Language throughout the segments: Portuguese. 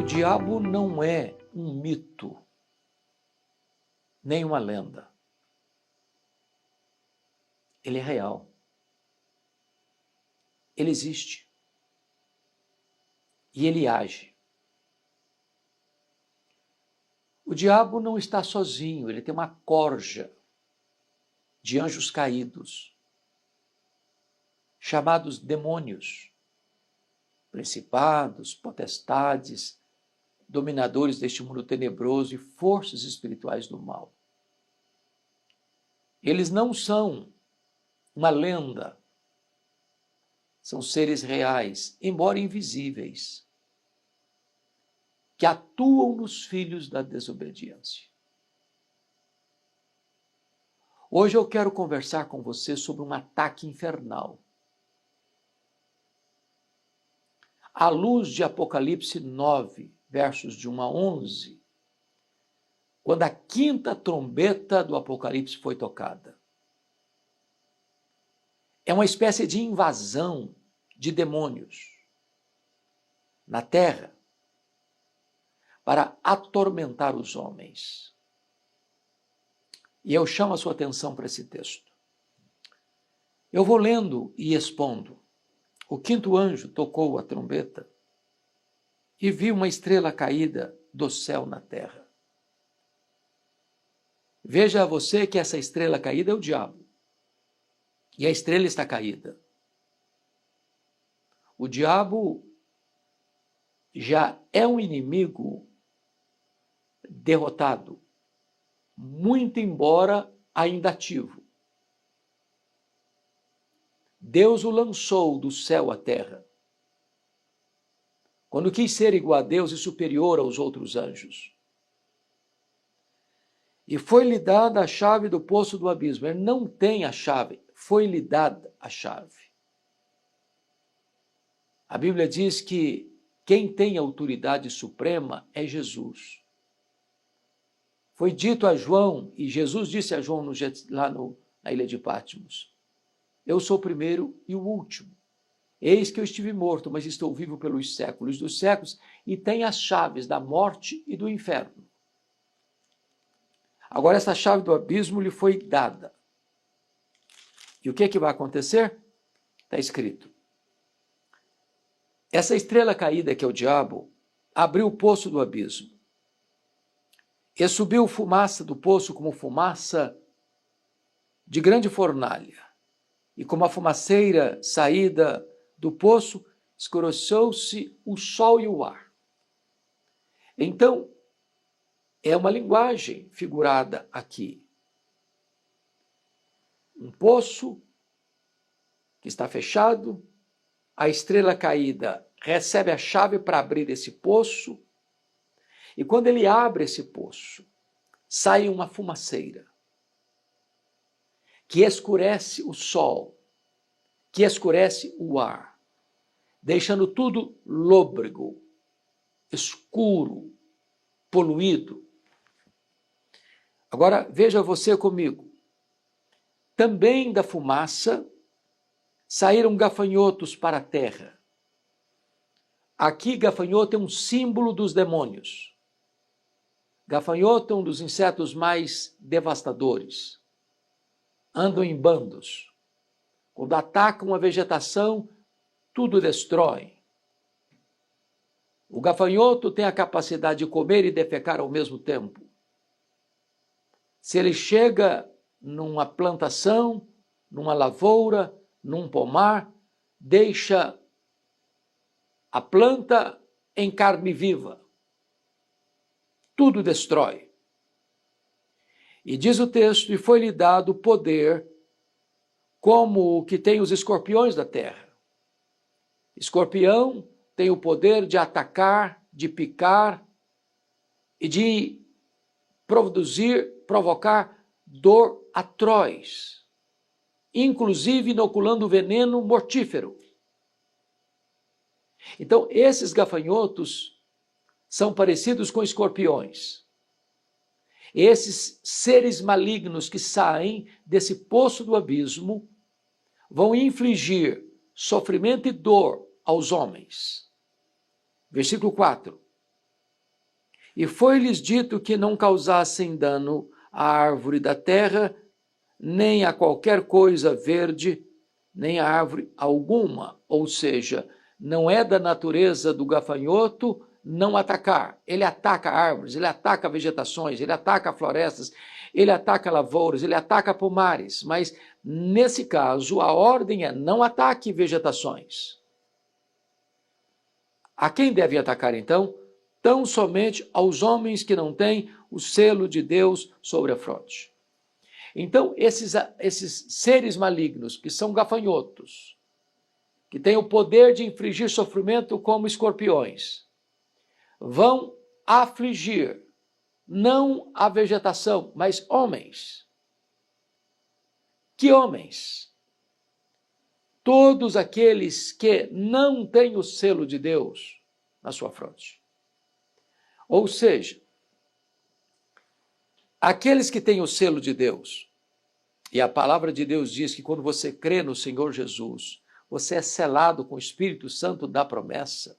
O diabo não é um mito, nem uma lenda. Ele é real. Ele existe. E ele age. O diabo não está sozinho, ele tem uma corja de anjos caídos, chamados demônios, principados, potestades, dominadores deste mundo tenebroso e forças espirituais do mal. Eles não são uma lenda, são seres reais, embora invisíveis, que atuam nos filhos da desobediência. Hoje eu quero conversar com você sobre um ataque infernal. À luz de Apocalipse 9, versos de 1 a 11, quando a quinta trombeta do Apocalipse foi tocada. É uma espécie de invasão de demônios na terra para atormentar os homens. E eu chamo a sua atenção para esse texto. Eu vou lendo e expondo. O quinto anjo tocou a trombeta e vi uma estrela caída do céu na terra. Veja você que essa estrela caída é o diabo. E a estrela está caída. O diabo já é um inimigo derrotado, muito embora ainda ativo. Deus o lançou do céu à terra, quando quis ser igual a Deus e superior aos outros anjos. E foi-lhe dada a chave do poço do abismo. Ele não tem a chave, foi-lhe dada a chave. A Bíblia diz que quem tem autoridade suprema é Jesus. Foi dito a João, e Jesus disse a João lá na ilha de Patmos: eu sou o primeiro e o último. Eis que eu estive morto, mas estou vivo pelos séculos dos séculos, e tenho as chaves da morte e do inferno. Agora essa chave do abismo lhe foi dada. E o que é que vai acontecer? Está escrito. Essa estrela caída, que é o diabo, abriu o poço do abismo. E subiu fumaça do poço como fumaça de grande fornalha. E como a fumaceira saída do poço, escureceu-se o sol e o ar. Então, é uma linguagem figurada aqui. Um poço que está fechado, a estrela caída recebe a chave para abrir esse poço, e quando ele abre esse poço, sai uma fumaceira que escurece o sol, que escurece o ar, deixando tudo lôbrego, escuro, poluído. Agora, veja você comigo. Também da fumaça saíram gafanhotos para a terra. Aqui, gafanhoto é um símbolo dos demônios. Gafanhoto é um dos insetos mais devastadores. Andam em bandos. Quando atacam a vegetação, tudo destrói. O gafanhoto tem a capacidade de comer e defecar ao mesmo tempo. Se ele chega numa plantação, numa lavoura, num pomar, deixa a planta em carne viva. Tudo destrói. E diz o texto, e foi-lhe dado poder como o que tem os escorpiões da terra. Escorpião tem o poder de atacar, de picar e de provocar dor atroz, inclusive inoculando veneno mortífero. Então, esses gafanhotos são parecidos com escorpiões. Esses seres malignos que saem desse poço do abismo vão infligir sofrimento e dor aos homens. Versículo 4. E foi-lhes dito que não causassem dano à árvore da terra, nem a qualquer coisa verde, nem a árvore alguma. Ou seja, não é da natureza do gafanhoto não atacar. Ele ataca árvores, ele ataca vegetações, ele ataca florestas, ele ataca lavouras, ele ataca pomares. Mas, nesse caso, a ordem é não ataque vegetações. A quem deve atacar, então? Tão somente aos homens que não têm o selo de Deus sobre a fronte. Então, esses seres malignos, que são gafanhotos, que têm o poder de infligir sofrimento como escorpiões, vão afligir não a vegetação, mas homens. Que homens? Todos aqueles que não têm o selo de Deus na sua fronte. Ou seja, aqueles que têm o selo de Deus, e a palavra de Deus diz que quando você crê no Senhor Jesus, você é selado com o Espírito Santo da promessa.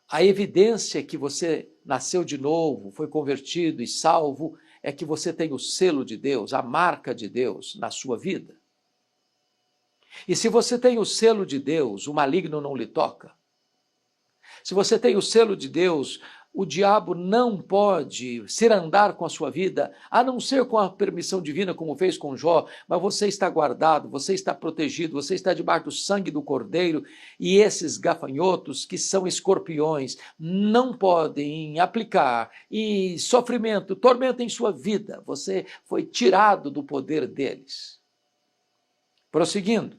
A evidência que você nasceu de novo, foi convertido e salvo, é que você tem o selo de Deus, a marca de Deus na sua vida. E se você tem o selo de Deus, o maligno não lhe toca. Se você tem o selo de Deus, o diabo não pode cirandar com a sua vida, a não ser com a permissão divina, como fez com Jó, mas você está guardado, você está protegido, você está debaixo do sangue do Cordeiro, e esses gafanhotos, que são escorpiões, não podem aplicar e sofrimento, tormento em sua vida. Você foi tirado do poder deles. Prosseguindo,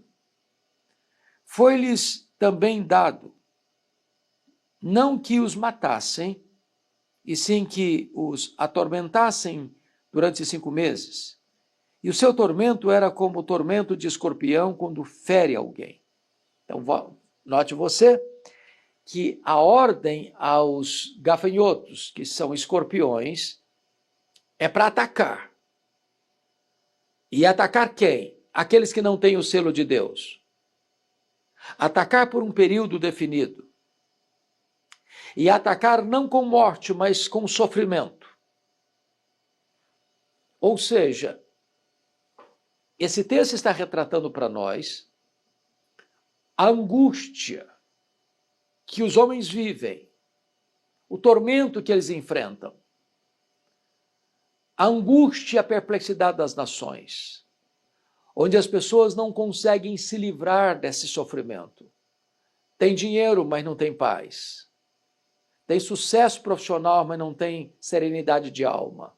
foi-lhes também dado não que os matassem, e sim que os atormentassem durante 5 meses. E o seu tormento era como o tormento de escorpião quando fere alguém. Então, note você que a ordem aos gafanhotos, que são escorpiões, é para atacar. E atacar quem? Aqueles que não têm o selo de Deus. Atacar por um período definido. E atacar não com morte, mas com sofrimento. Ou seja, esse texto está retratando para nós a angústia que os homens vivem, o tormento que eles enfrentam, a angústia e a perplexidade das nações, onde as pessoas não conseguem se livrar desse sofrimento. Tem dinheiro, mas não tem paz. Tem sucesso profissional, mas não tem serenidade de alma.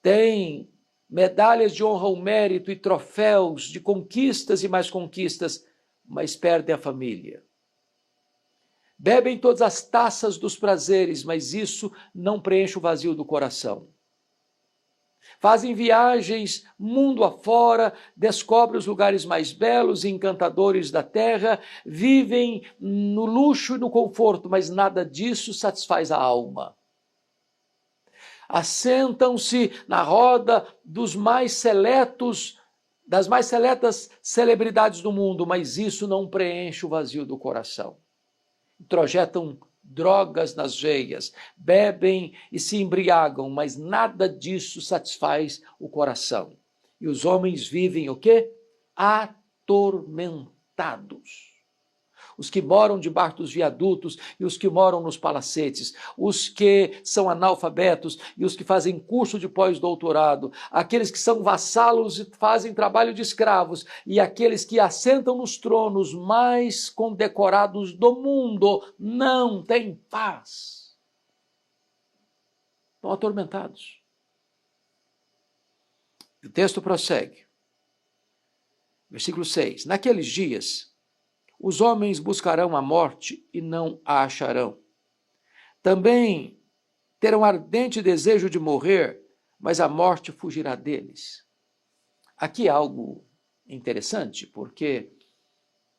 Tem medalhas de honra ao mérito e troféus de conquistas e mais conquistas, mas perdem a família. Bebem todas as taças dos prazeres, mas isso não preenche o vazio do coração. Fazem viagens mundo afora, descobrem os lugares mais belos e encantadores da terra, vivem no luxo e no conforto, mas nada disso satisfaz a alma. Assentam-se na roda dos mais seletos, das mais seletas celebridades do mundo, mas isso não preenche o vazio do coração. Introjetam drogas nas veias, bebem e se embriagam, mas nada disso satisfaz o coração. E os homens vivem o quê? Atormentados. Os que moram debaixo dos viadutos e os que moram nos palacetes, os que são analfabetos e os que fazem curso de pós-doutorado, aqueles que são vassalos e fazem trabalho de escravos, e aqueles que assentam nos tronos mais condecorados do mundo, não têm paz. Estão atormentados. O texto prossegue. Versículo 6. Naqueles dias, os homens buscarão a morte e não a acharão. Também terão ardente desejo de morrer, mas a morte fugirá deles. Aqui há algo interessante, porque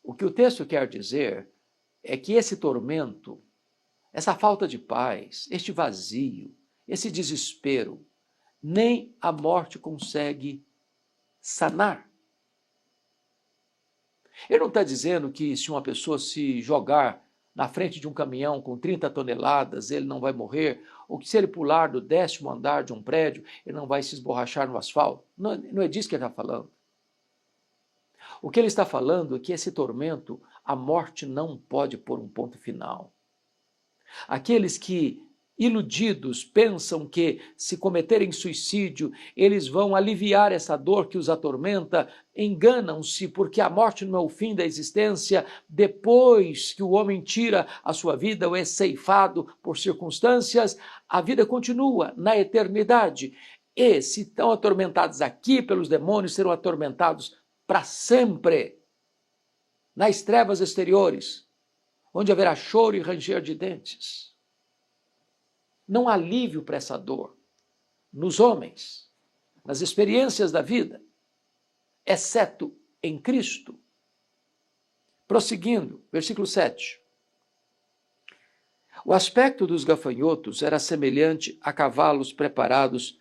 o que o texto quer dizer é que esse tormento, essa falta de paz, este vazio, esse desespero, nem a morte consegue sanar. Ele não está dizendo que se uma pessoa se jogar na frente de um caminhão com 30 toneladas, ele não vai morrer, ou que se ele pular do 10º andar de um prédio, ele não vai se esborrachar no asfalto. Não é disso que ele está falando. O que ele está falando é que esse tormento, a morte não pode pôr um ponto final. Aqueles que, iludidos, pensam que, se cometerem suicídio, eles vão aliviar essa dor que os atormenta, enganam-se, porque a morte não é o fim da existência. Depois que o homem tira a sua vida ou é ceifado por circunstâncias, a vida continua na eternidade. E, se estão atormentados aqui pelos demônios, serão atormentados para sempre, nas trevas exteriores, onde haverá choro e ranger de dentes. Não há alívio para essa dor nos homens, nas experiências da vida, exceto em Cristo. Prosseguindo, versículo 7. O aspecto dos gafanhotos era semelhante a cavalos preparados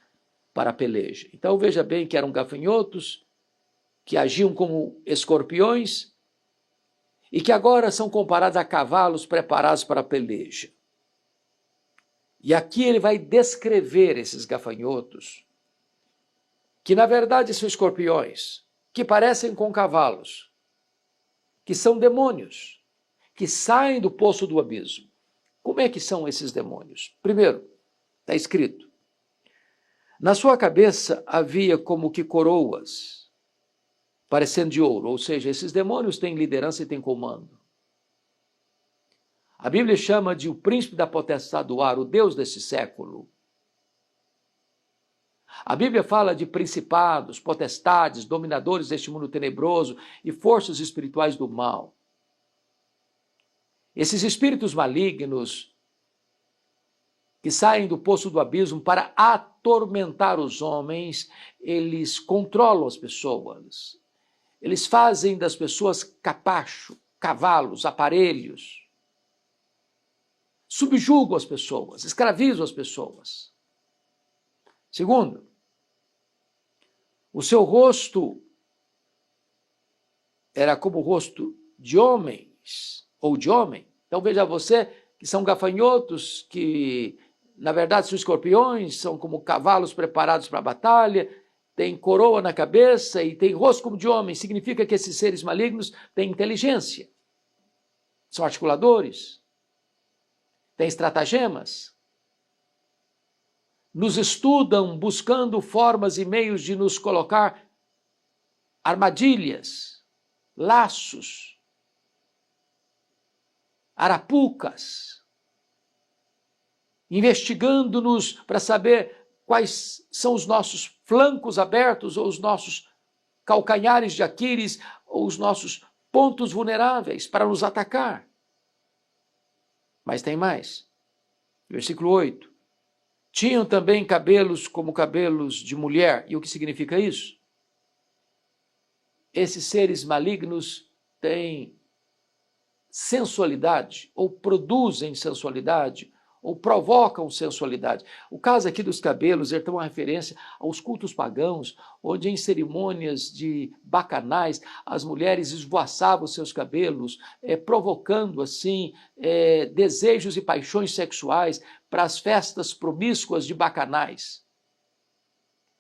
para a peleja. Então veja bem que eram gafanhotos que agiam como escorpiões e que agora são comparados a cavalos preparados para a peleja. E aqui ele vai descrever esses gafanhotos, que na verdade são escorpiões, que parecem com cavalos, que são demônios, que saem do poço do abismo. Como é que são esses demônios? Primeiro, está escrito, na sua cabeça havia como que coroas, parecendo de ouro, ou seja, esses demônios têm liderança e têm comando. A Bíblia chama de o príncipe da potestade do ar, o Deus desse século. A Bíblia fala de principados, potestades, dominadores deste mundo tenebroso e forças espirituais do mal. Esses espíritos malignos que saem do poço do abismo para atormentar os homens, eles controlam as pessoas. Eles fazem das pessoas capacho, cavalos, aparelhos. Subjugam as pessoas, escravizam as pessoas. Segundo, o seu rosto era como o rosto de homens, ou de homem. Então veja você que são gafanhotos, que na verdade são escorpiões, são como cavalos preparados para a batalha, tem coroa na cabeça e tem rosto como de homem. Significa que esses seres malignos têm inteligência, são articuladores, têm estratagemas, nos estudam buscando formas e meios de nos colocar armadilhas, laços, arapucas, investigando-nos para saber quais são os nossos flancos abertos, ou os nossos calcanhares de Aquiles, ou os nossos pontos vulneráveis para nos atacar. Mas tem mais. Versículo 8. Tinham também cabelos como cabelos de mulher. E o que significa isso? Esses seres malignos têm sensualidade, ou produzem sensualidade, ou provocam sensualidade. O caso aqui dos cabelos é uma referência aos cultos pagãos, onde em cerimônias de bacanais as mulheres esvoaçavam seus cabelos, provocando assim desejos e paixões sexuais para as festas promíscuas de bacanais.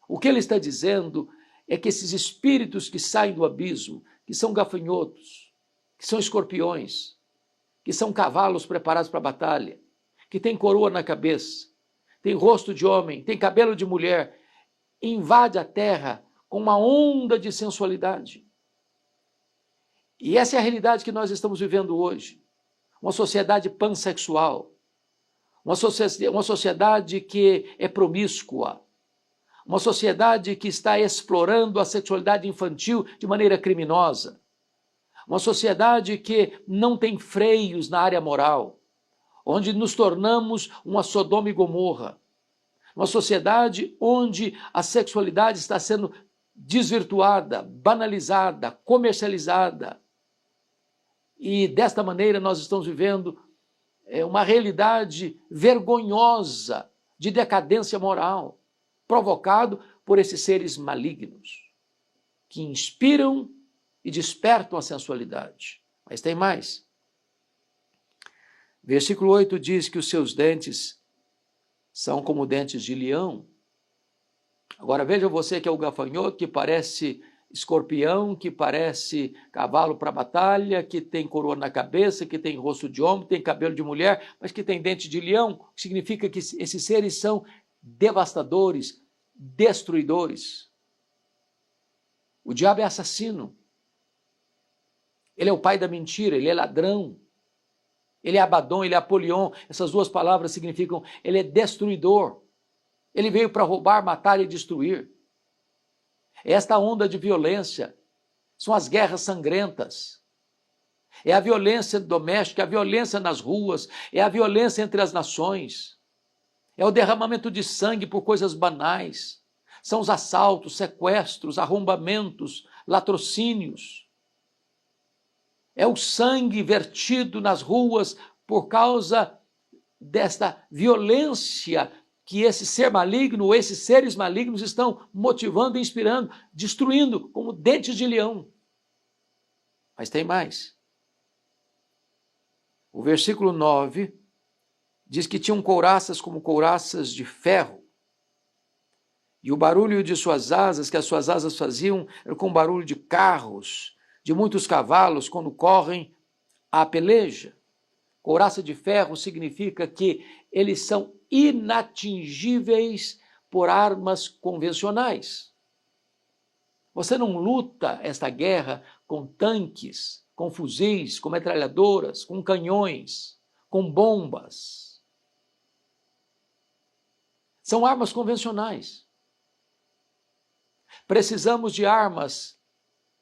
O que ele está dizendo é que esses espíritos que saem do abismo, que são gafanhotos, que são escorpiões, que são cavalos preparados para a batalha, que tem coroa na cabeça, tem rosto de homem, tem cabelo de mulher, invade a terra com uma onda de sensualidade. E essa é a realidade que nós estamos vivendo hoje. Uma sociedade pansexual, uma sociedade que é promíscua, uma sociedade que está explorando a sexualidade infantil de maneira criminosa, uma sociedade que não tem freios na área moral, onde nos tornamos uma Sodoma e Gomorra, uma sociedade onde a sexualidade está sendo desvirtuada, banalizada, comercializada. E desta maneira nós estamos vivendo uma realidade vergonhosa de decadência moral, provocado por esses seres malignos, que inspiram e despertam a sensualidade. Mas tem mais. Versículo 8 diz que os seus dentes são como dentes de leão. Agora veja você que é o gafanhoto, que parece escorpião, que parece cavalo para batalha, que tem coroa na cabeça, que tem rosto de homem, tem cabelo de mulher, mas que tem dente de leão, significa que esses seres são devastadores, destruidores. O diabo é assassino. Ele é o pai da mentira, ele é ladrão. Ele é Abaddon, ele é Apolion. Essas duas palavras significam ele é destruidor. Ele veio para roubar, matar e destruir. Esta onda de violência são as guerras sangrentas. É a violência doméstica, é a violência nas ruas, é a violência entre as nações. É o derramamento de sangue por coisas banais. São os assaltos, sequestros, arrombamentos, latrocínios. É o sangue vertido nas ruas por causa desta violência que esse ser maligno, ou esses seres malignos estão motivando, inspirando, destruindo, como dentes de leão. Mas tem mais. O versículo 9 diz que tinham couraças como couraças de ferro. E o barulho de suas asas, que as suas asas faziam, era com barulho de carros, de muitos cavalos, quando correm à peleja. Couraça de ferro significa que eles são inatingíveis por armas convencionais. Você não luta esta guerra com tanques, com fuzis, com metralhadoras, com canhões, com bombas. São armas convencionais. Precisamos de armas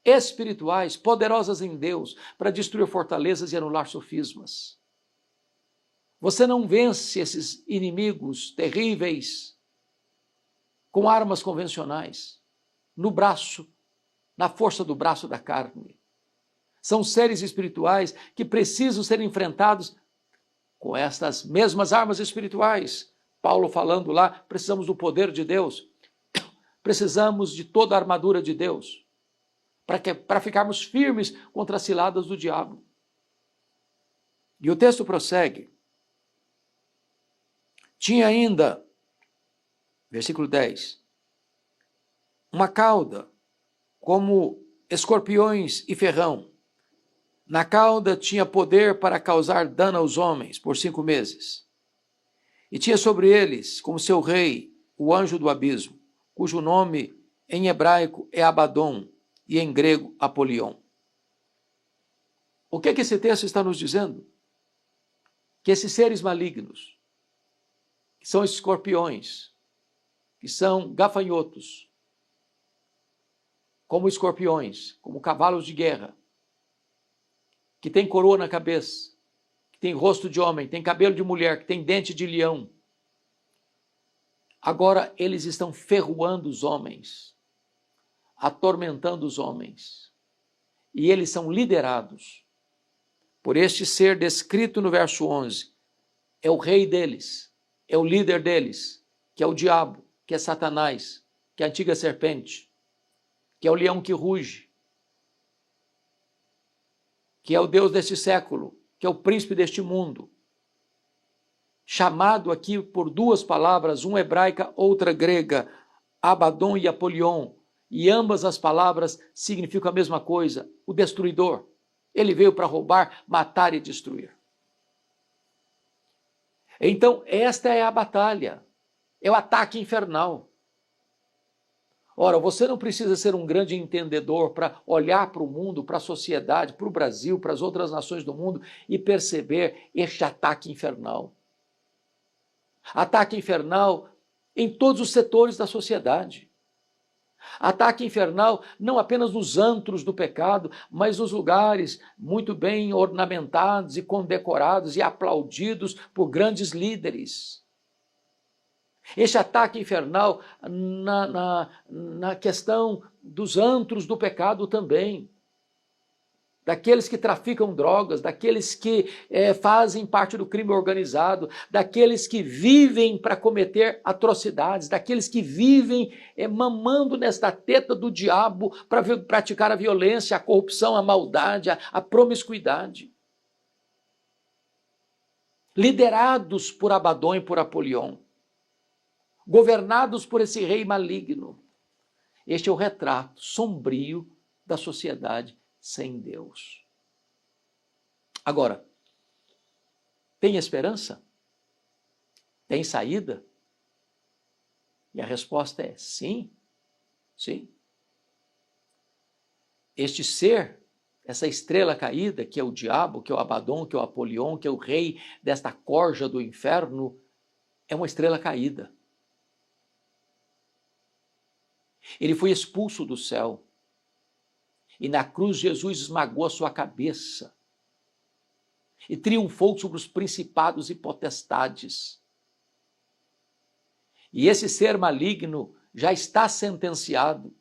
espirituais, poderosas em Deus, para destruir fortalezas e anular sofismas. Você não vence esses inimigos terríveis com armas convencionais, no braço, na força do braço da carne. São seres espirituais que precisam ser enfrentados com estas mesmas armas espirituais. Paulo falando lá, precisamos do poder de Deus, precisamos de toda a armadura de Deus, para ficarmos firmes contra as ciladas do diabo. E o texto prossegue. Tinha ainda, versículo 10, uma cauda como escorpiões e ferrão. Na cauda tinha poder para causar dano aos homens por 5 meses. E tinha sobre eles, como seu rei, o anjo do abismo, cujo nome em hebraico é Abaddon e em grego Apolion. O que esse texto está nos dizendo? Que esses seres malignos, que são escorpiões, que são gafanhotos, como escorpiões, como cavalos de guerra, que tem coroa na cabeça, que tem rosto de homem, tem cabelo de mulher, que tem dente de leão. Agora eles estão ferroando os homens, atormentando os homens, e eles são liderados por este ser descrito no verso 11. É o rei deles, é o líder deles, que é o diabo, que é Satanás, que é a antiga serpente, que é o leão que ruge, que é o Deus deste século, que é o príncipe deste mundo, chamado aqui por 2 palavras, uma hebraica, outra grega, Abaddon e Apolion, e ambas as palavras significam a mesma coisa, o destruidor. Ele veio para roubar, matar e destruir. Então, esta é a batalha, é o ataque infernal. Ora, você não precisa ser um grande entendedor para olhar para o mundo, para a sociedade, para o Brasil, para as outras nações do mundo e perceber este ataque infernal. Ataque infernal em todos os setores da sociedade. Ataque infernal não apenas nos antros do pecado, mas nos lugares muito bem ornamentados e condecorados e aplaudidos por grandes líderes. Este ataque infernal na questão dos antros do pecado também. Daqueles que traficam drogas, daqueles que fazem parte do crime organizado, daqueles que vivem para cometer atrocidades, daqueles que vivem mamando nesta teta do diabo para praticar a violência, a corrupção, a maldade, a promiscuidade. liderados por Abadão e por Apolion, governados por esse rei maligno. Este é o retrato sombrio da sociedade sem Deus. Agora, tem esperança? Tem saída? E a resposta é sim, sim. Este ser, essa estrela caída, que é o diabo, que é o Abadão, que é o Apolion, que é o rei desta corja do inferno, é uma estrela caída. Ele foi expulso do céu. E na cruz Jesus esmagou a sua cabeça e triunfou sobre os principados e potestades. E esse ser maligno já está sentenciado.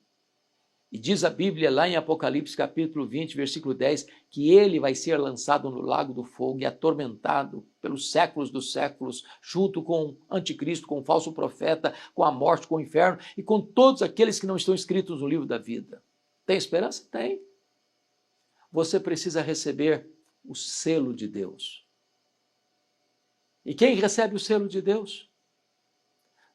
E diz a Bíblia lá em Apocalipse capítulo 20, versículo 10, que ele vai ser lançado no lago do fogo e atormentado pelos séculos dos séculos, junto com o anticristo, com o falso profeta, com a morte, com o inferno e com todos aqueles que não estão escritos no livro da vida. Tem esperança? Tem. Você precisa receber o selo de Deus. E quem recebe o selo de Deus?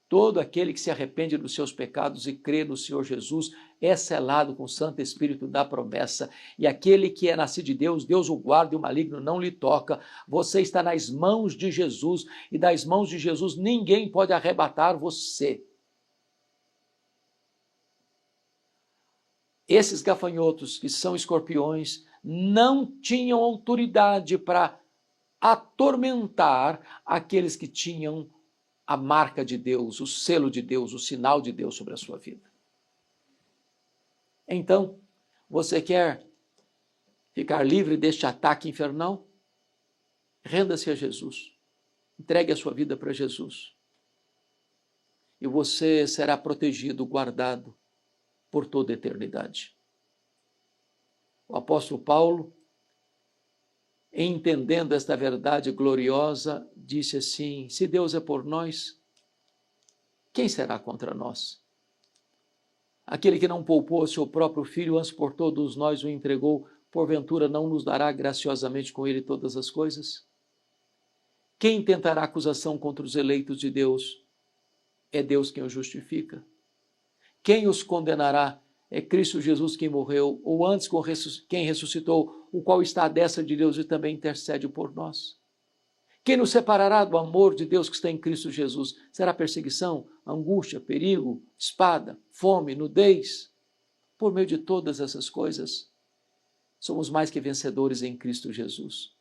Todo aquele que se arrepende dos seus pecados e crê no Senhor Jesus é selado com o Santo Espírito da promessa. E aquele que é nascido de Deus, Deus o guarda e o maligno não lhe toca. Você está nas mãos de Jesus e das mãos de Jesus ninguém pode arrebatar você. Esses gafanhotos, que são escorpiões, não tinham autoridade para atormentar aqueles que tinham a marca de Deus, o selo de Deus, o sinal de Deus sobre a sua vida. Então, você quer ficar livre deste ataque infernal? Renda-se a Jesus. Entregue a sua vida para Jesus. E você será protegido, guardado por toda a eternidade. O apóstolo Paulo, entendendo esta verdade gloriosa, disse assim: se Deus é por nós, quem será contra nós? Aquele que não poupou o seu próprio filho, antes por todos nós o entregou, porventura não nos dará graciosamente com ele todas as coisas? Quem tentará acusação contra os eleitos de Deus? É Deus quem os justifica. Quem os condenará? É Cristo Jesus quem morreu, ou antes quem ressuscitou, o qual está à destra de Deus e também intercede por nós. Quem nos separará do amor de Deus que está em Cristo Jesus? Será perseguição, angústia, perigo, espada, fome, nudez? Por meio de todas essas coisas, somos mais que vencedores em Cristo Jesus.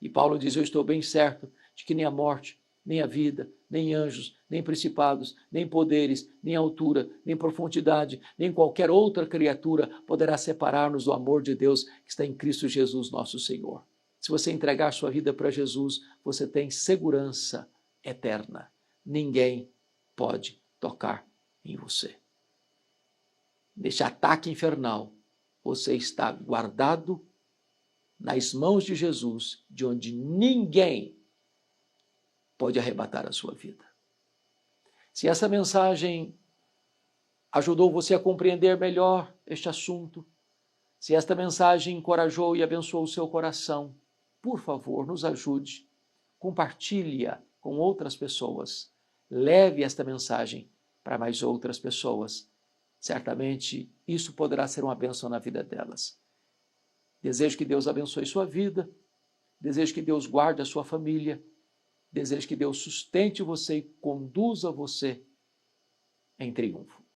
E Paulo diz: eu estou bem certo de que nem a morte, nem a vida, nem anjos, nem principados, nem poderes, nem altura, nem profundidade, nem qualquer outra criatura poderá separar-nos do amor de Deus que está em Cristo Jesus, nosso Senhor. Se você entregar sua vida para Jesus, você tem segurança eterna. Ninguém pode tocar em você. Neste ataque infernal, você está guardado nas mãos de Jesus, de onde ninguém pode arrebatar a sua vida. Se essa mensagem ajudou você a compreender melhor este assunto, se esta mensagem encorajou e abençoou o seu coração, por favor, nos ajude, compartilhe-a com outras pessoas, leve esta mensagem para mais outras pessoas. Certamente isso poderá ser uma bênção na vida delas. Desejo que Deus abençoe sua vida, desejo que Deus guarde a sua família, desejo que Deus sustente você e conduza você em triunfo.